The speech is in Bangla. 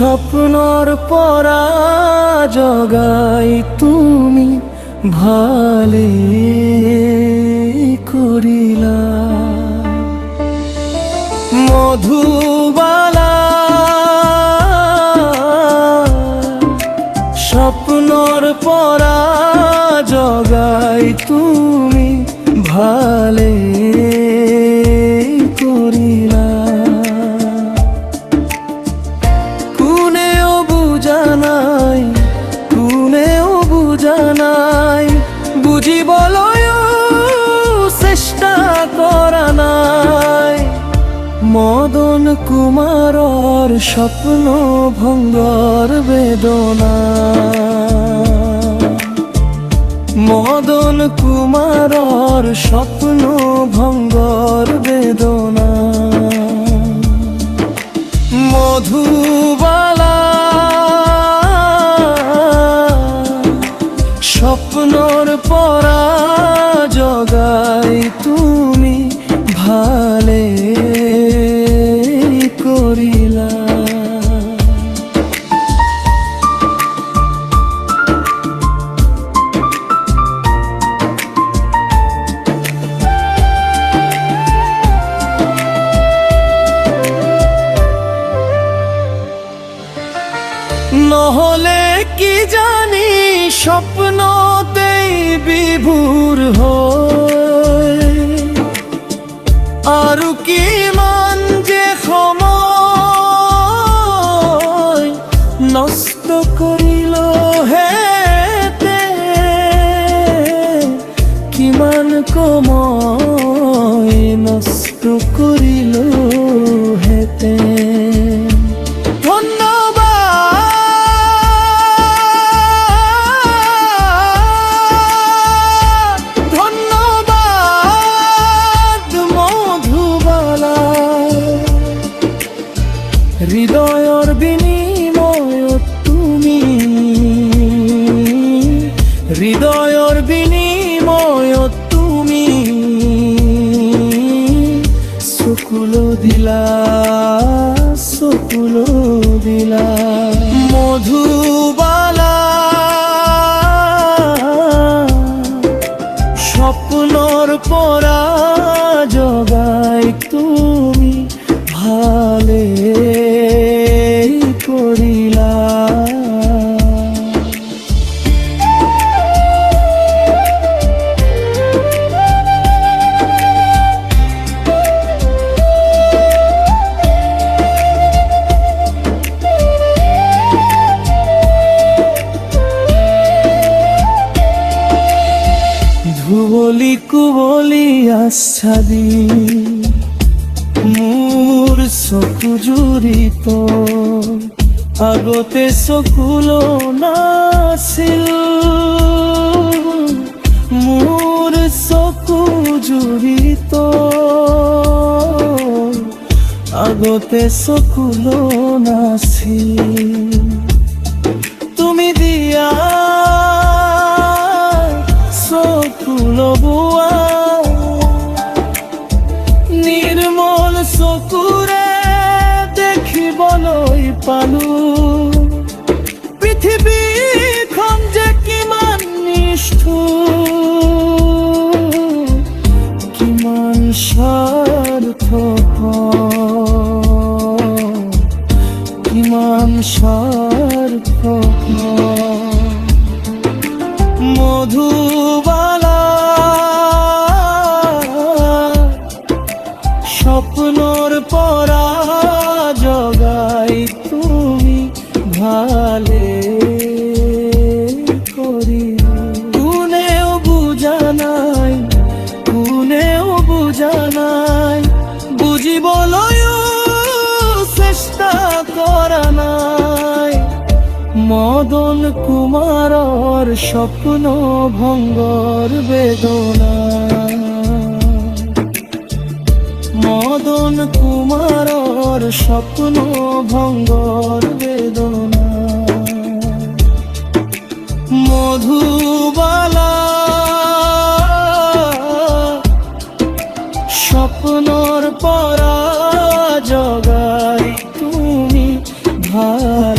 স্বপ্নর পরা জগাই তুমি ভালে করিলা। মধুবালা স্বপ্নর পরা জগাই তুমি ভালে করিলা। কুনেও বুঝানাই কুনেও বুঝানাই বুঝিবলয় চেষ্টা করা নাই। মদন কুমারর স্বপ্ন ভঙ্গর বেদনা। মদন কুমারর স্বপ্ন ভঙ্গর বেদনা। মধুবালা স্বপ্নর পরা জগাই তুমি ভালে করিলা। নহলে কি জানি স্বপ্নতেই বিভোর হয়। আৰু কিমান যে সময় নষ্ট কৰিল হেতে। কিমান সময় নষ্ট কৰিল হেতে। হৃদয়ৰ বিনিময়ত তুমি হৃদয়ৰ বিনিময়ত তুমি চকুলো দিলা চকুলো দিলা। মধুবালা স্বপ্নৰ পৰা জগাই তুমি ভালে করিলা। ধুবলি কুবলি আচ্ছাদি মোৰ চকু জুৰিত। আগতে চকুলো নাছিল মোৰ চকু জুৰিত। আগতে চকুলো নাছিল তুমি দিয়া চকুলো বোৱা। নিৰ্মল চকুৰে দেখিবলৈ পালো পৃথিৱীখন যে কিমান নিষ্ঠুৰ। কিমান স্বাৰ্থপৰ কিমান স্বাৰ্থপৰ। মধুবালা স্বপ্নর পরা জগাই তুমি ভালে করিলা। কোনেও বুঝানাই কোনেও বুঝানাই বুঝিবলয় চেষ্টা করা নাই। মদন কুমারর স্বপ্ন ভঙ্গর বেদনা। মদন কুমারর স্বপ্ন ভঙ্গর বেদনা। মধুবালা স্বপ্নর পরা জগাই তুমি ভালো।